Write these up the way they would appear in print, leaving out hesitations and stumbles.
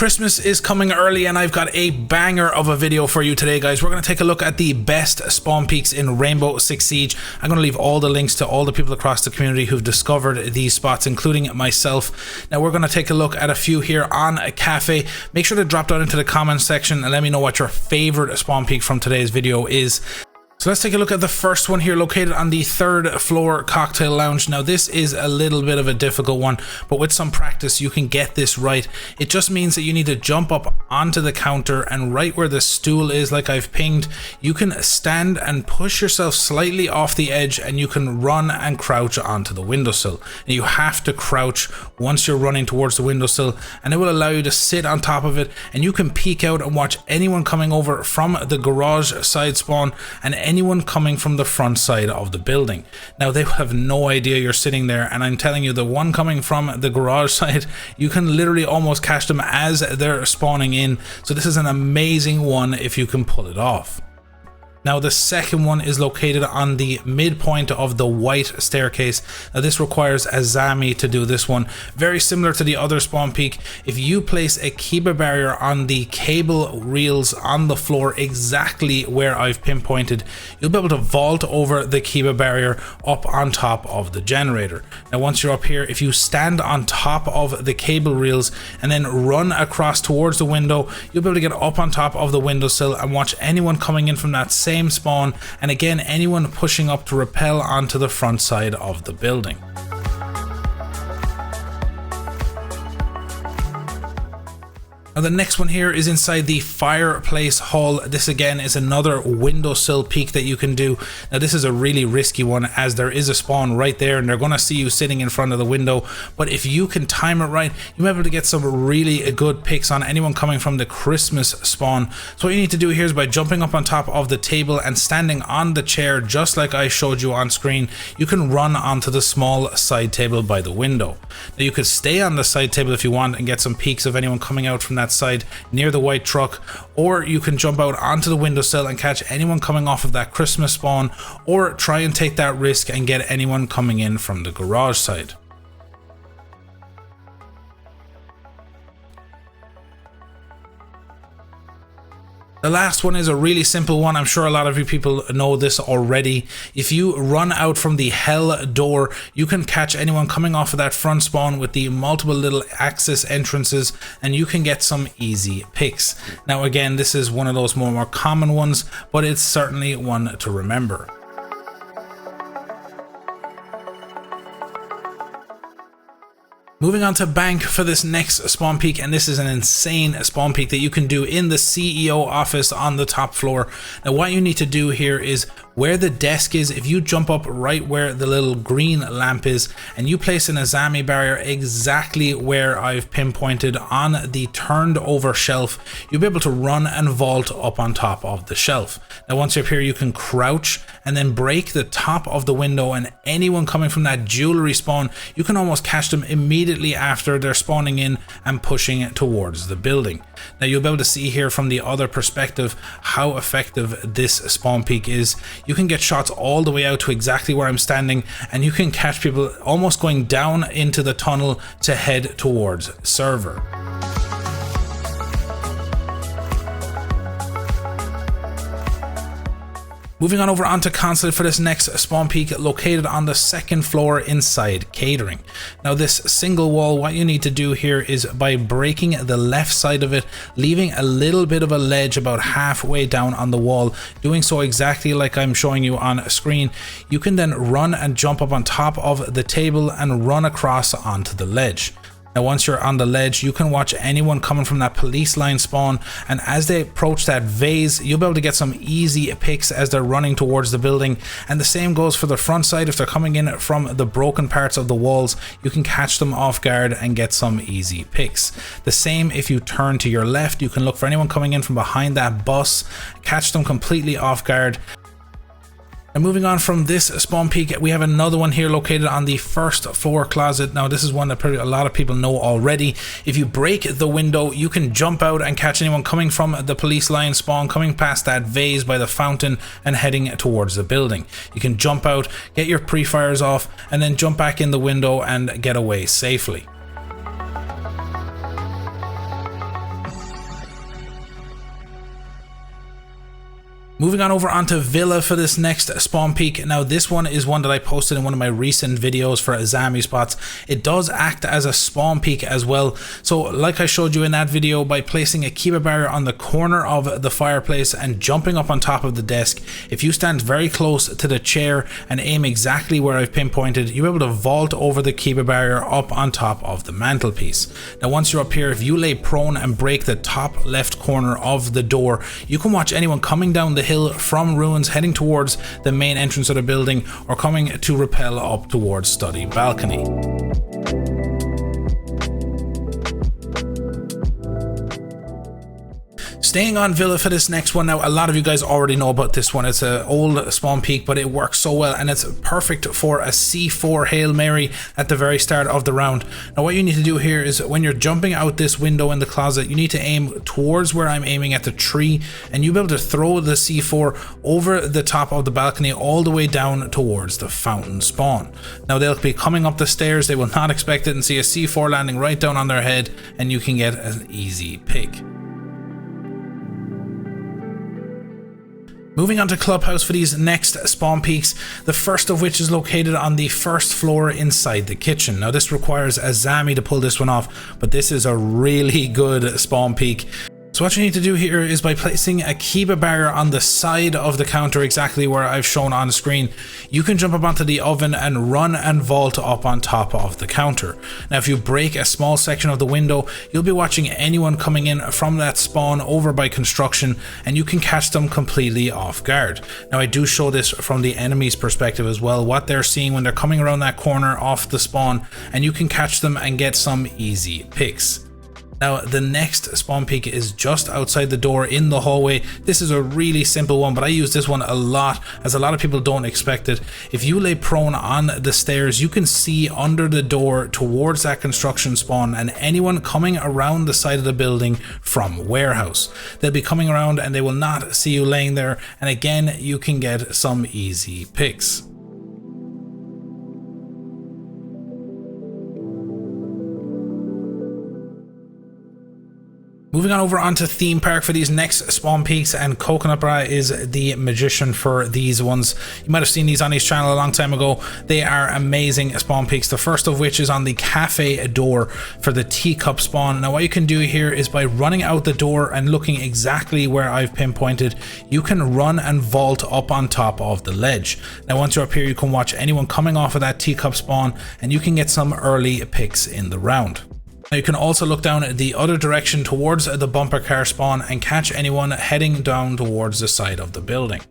Christmas is coming early and I've got a banger of a video for you today, guys. We're going to take a look at the best spawn peaks in Rainbow Six Siege. I'm going to leave all the links to all the people across the community who've discovered these spots, including myself. Now we're going to take a look at a few here on Kafe. Make sure to drop down into the comments section and let me know what your favorite spawn peak from today's video is. So let's take a look at the first one here, located on the 3rd floor cocktail lounge. Now this is a little bit of a difficult one, but with some practice you can get this right. It just means that you need to jump up onto the counter, and right where the stool is, like I've pinged, you can stand and push yourself slightly off the edge and you can run and crouch onto the windowsill. And you have to crouch once you're running towards the windowsill, and it will allow you to sit on top of it, and you can peek out and watch anyone coming over from the garage side spawn and anyone coming from the front side of the building. Now they have no idea you're sitting there, and I'm telling you, the one coming from the garage side, you can literally almost catch them as they're spawning in. So this is an amazing one if you can pull it off. Now the second one is located on the midpoint of the white staircase. Now this requires a Zami to do this one. Very similar to the other spawn peak. If you place a Kiba barrier on the cable reels on the floor exactly where I've pinpointed, you'll be able to vault over the Kiba barrier up on top of the generator. Now once you're up here, if you stand on top of the cable reels and then run across towards the window, you'll be able to get up on top of the windowsill and watch anyone coming in from that same spawn, and again anyone pushing up to rappel onto the front side of the building. Now the next one here is inside the fireplace hall. This again is another windowsill peek that you can do. Now this is a really risky one, as there is a spawn right there and they're going to see you sitting in front of the window, but if you can time it right, you might be able to get some really good picks on anyone coming from the Christmas spawn. So what you need to do here is, by jumping up on top of the table and standing on the chair just like I showed you on screen, you can run onto the small side table by the window. Now you could stay on the side table if you want and get some peeks of anyone coming out from that side near the white truck, or you can jump out onto the windowsill and catch anyone coming off of that Christmas spawn, or try and take that risk and get anyone coming in from the garage side. The last one is a really simple one. I'm sure a lot of you people know this already. If you run out from the hell door, you can catch anyone coming off of that front spawn with the multiple little access entrances, and you can get some easy picks. Now again, this is one of those more common ones, but it's certainly one to remember. Moving on to bank for this next spawn peak, and this is an insane spawn peak that you can do in the CEO office on the top floor. Now what you need to do here is, where the desk is, if you jump up right where the little green lamp is and you place an Azami barrier exactly where I've pinpointed on the turned over shelf, you'll be able to run and vault up on top of the shelf. Now once you're up here, you can crouch and then break the top of the window, and anyone coming from that jewelry spawn, you can almost catch them immediately after they're spawning in and pushing towards the building. Now you'll be able to see here from the other perspective how effective this spawn peak is. You can get shots all the way out to exactly where I'm standing, and you can catch people almost going down into the tunnel to head towards server. Moving on over onto Consulate for this next spawn peak, located on the 2nd floor inside catering. Now this single wall, what you need to do here is, by breaking the left side of it, leaving a little bit of a ledge about halfway down on the wall, doing so exactly like I'm showing you on screen, you can then run and jump up on top of the table and run across onto the ledge. Now once you're on the ledge, you can watch anyone coming from that police line spawn, and as they approach that vase, you'll be able to get some easy picks as they're running towards the building. And the same goes for the front side. If they're coming in from the broken parts of the walls, you can catch them off guard and get some easy picks. The same if you turn to your left, you can look for anyone coming in from behind that bus, catch them completely off guard. And moving on from this spawn peak, we have another one here located on the 1st floor closet. Now this is one that probably a lot of people know already. If you break the window, you can jump out and catch anyone coming from the police line spawn, coming past that vase by the fountain and heading towards the building. You can jump out, get your pre-fires off, and then jump back in the window and get away safely. Moving on over onto Villa for this next spawn peek. Now this one is one that I posted in one of my recent videos for Azami spots. It does act as a spawn peek as well. So like I showed you in that video, by placing a Kiba barrier on the corner of the fireplace and jumping up on top of the desk, if you stand very close to the chair and aim exactly where I've pinpointed, you're able to vault over the Kiba barrier up on top of the mantelpiece. Now once you're up here, if you lay prone and break the top left corner of the door, you can watch anyone coming down the hill from ruins heading towards the main entrance of the building, or coming to rappel up towards study balcony. Staying on Villa for this next one. Now a lot of you guys already know about this one. It's an old spawn peek, but it works so well and it's perfect for a C4 Hail Mary at the very start of the round. Now what you need to do here is, when you're jumping out this window in the closet, you need to aim towards where I'm aiming at the tree, and you'll be able to throw the C4 over the top of the balcony all the way down towards the fountain spawn. Now they'll be coming up the stairs, they will not expect it, and see a C4 landing right down on their head, and you can get an easy pick. Moving on to Clubhouse for these next spawn peeks, the first of which is located on the first floor inside the kitchen. Now this requires a Zami to pull this one off, but this is a really good spawn peek. So what you need to do here is, by placing a Kiba barrier on the side of the counter exactly where I've shown on the screen, you can jump up onto the oven and run and vault up on top of the counter. Now if you break a small section of the window, you'll be watching anyone coming in from that spawn over by construction, and you can catch them completely off guard. Now I do show this from the enemy's perspective as well, what they're seeing when they're coming around that corner off the spawn, and you can catch them and get some easy picks. Now the next spawn peek is just outside the door in the hallway. This is a really simple one, but I use this one a lot as a lot of people don't expect it. If you lay prone on the stairs, you can see under the door towards that construction spawn and anyone coming around the side of the building from warehouse. They'll be coming around and they will not see you laying there, and again you can get some easy picks. Moving on over onto Theme Park for these next spawn peeks, and Coconut Bra is the magician for these ones. You might have seen these on his channel a long time ago. They are amazing spawn peeks, the first of which is on the cafe door for the teacup spawn. Now what you can do here is, by running out the door and looking exactly where I've pinpointed, you can run and vault up on top of the ledge. Now once you're up here, you can watch anyone coming off of that teacup spawn, and you can get some early picks in the round. Now you can also look down the other direction towards the bumper car spawn and catch anyone heading down towards the side of the building.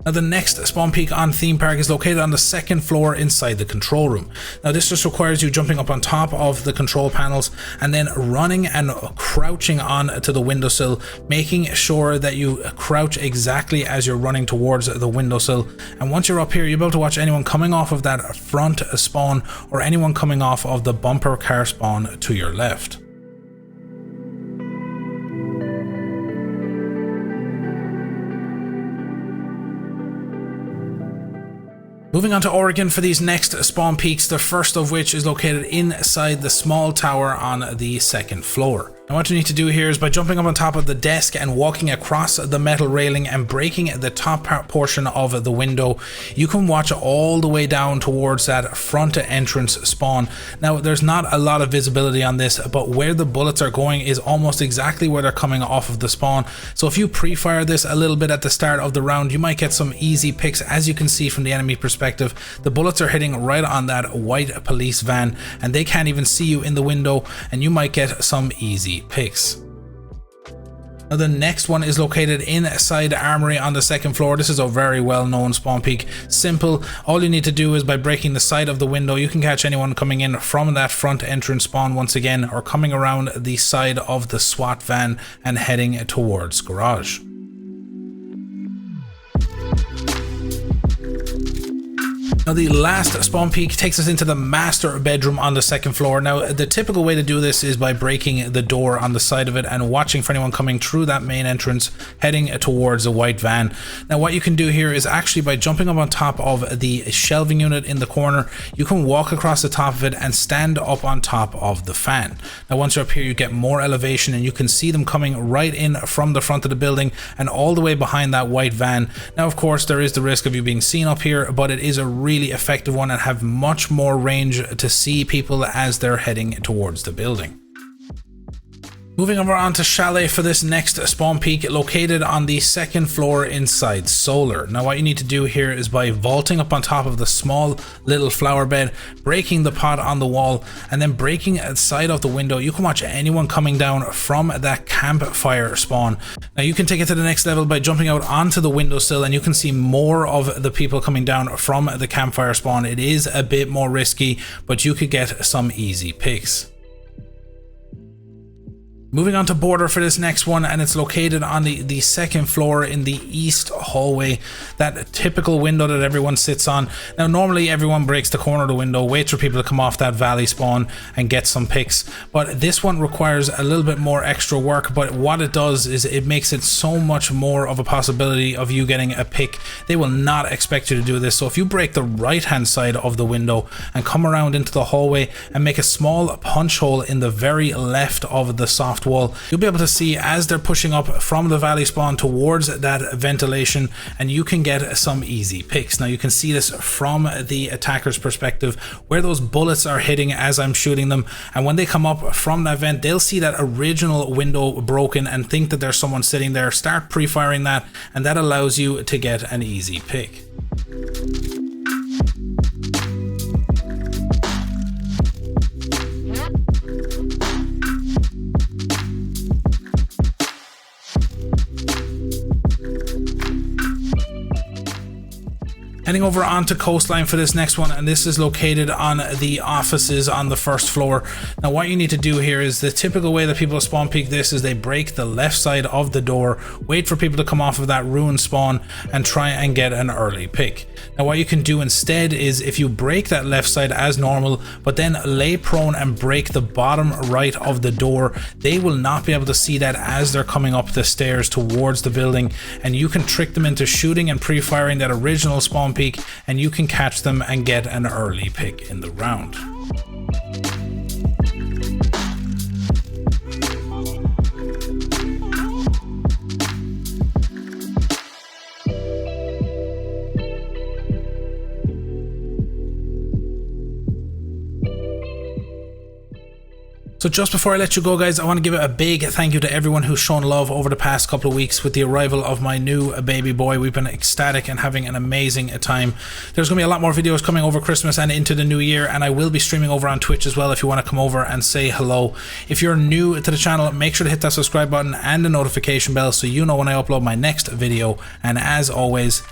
Now the next spawn peek on Theme Park is located on the second floor inside the control room. Now this just requires you jumping up on top of the control panels and then running and crouching on to the windowsill, making sure that you crouch exactly as you're running towards the windowsill. And once you're up here, you'll be able to watch anyone coming off of that front spawn or anyone coming off of the bumper car spawn to your left. Moving on to Oregon for these next spawn peeks, the first of which is located inside the small tower on the second floor. And what you need to do here is, by jumping up on top of the desk and walking across the metal railing and breaking the top portion of the window, you can watch all the way down towards that front entrance spawn. Now there's not a lot of visibility on this, but where the bullets are going is almost exactly where they're coming off of the spawn. So if you pre-fire this a little bit at the start of the round, you might get some easy picks. As you can see from the enemy perspective, the bullets are hitting right on that white police van and they can't even see you in the window, and you might get some easy picks. Now the next one is located inside the armory on the second floor. This is a very well known spawn peek. Simple, all you need to do is, by breaking the side of the window, you can catch anyone coming in from that front entrance spawn once again, or coming around the side of the SWAT van and heading towards garage. Now Now the last spawn peek takes us into the master bedroom on the second floor. Now the typical way to do this is by breaking the door on the side of it and watching for anyone coming through that main entrance heading towards a white van. Now what you can do here is actually by jumping up on top of the shelving unit in the corner, you can walk across the top of it and stand up on top of the fan. Now once you're up here you get more elevation and you can see them coming right in from the front of the building and all the way behind that white van. Now of course there is the risk of you being seen up here, but it is a really effective one and have much more range to see people as they're heading towards the building. Moving over onto Chalet for this next spawn peek, located on the second floor inside Solar. Now what you need to do here is by vaulting up on top of the small little flower bed, breaking the pot on the wall, and then breaking the side of the window, you can watch anyone coming down from that campfire spawn. Now you can take it to the next level by jumping out onto the windowsill and you can see more of the people coming down from the campfire spawn. It is a bit more risky, but you could get some easy picks. Moving on to Border for this next one, and it's located on the second floor in the east hallway, that typical window that everyone sits on. Now normally everyone breaks the corner of the window, waits for people to come off that valley spawn and get some picks, but this one requires a little bit more extra work. But what it does is it makes it so much more of a possibility of you getting a pick. They will not expect you to do this, so if you break the right hand side of the window and come around into the hallway and make a small punch hole in the very left of the soft wall, you'll be able to see as they're pushing up from the valley spawn towards that ventilation, and you can get some easy picks. Now you can see this from the attacker's perspective, where those bullets are hitting as I'm shooting them, and when they come up from that vent, they'll see that original window broken and think that there's someone sitting there, start pre-firing that, and that allows you to get an easy pick. Heading over onto Coastline for this next one, and this is located on the offices on the first floor. Now what you need to do here is the typical way that people spawn peek this is they break the left side of the door, wait for people to come off of that ruined spawn and try and get an early pick. Now what you can do instead is if you break that left side as normal, but then lay prone and break the bottom right of the door, they will not be able to see that as they're coming up the stairs towards the building, and you can trick them into shooting and pre-firing that original spawn peek, and you can catch them and get an early pick in the round. So just before I let you go guys, I want to give a big thank you to everyone who's shown love over the past couple of weeks with the arrival of my new baby boy. We've been ecstatic and having an amazing time. There's going to be a lot more videos coming over Christmas and into the new year, and I will be streaming over on Twitch as well if you want to come over and say hello. If you're new to the channel, make sure to hit that subscribe button and the notification bell so you know when I upload my next video, and as always,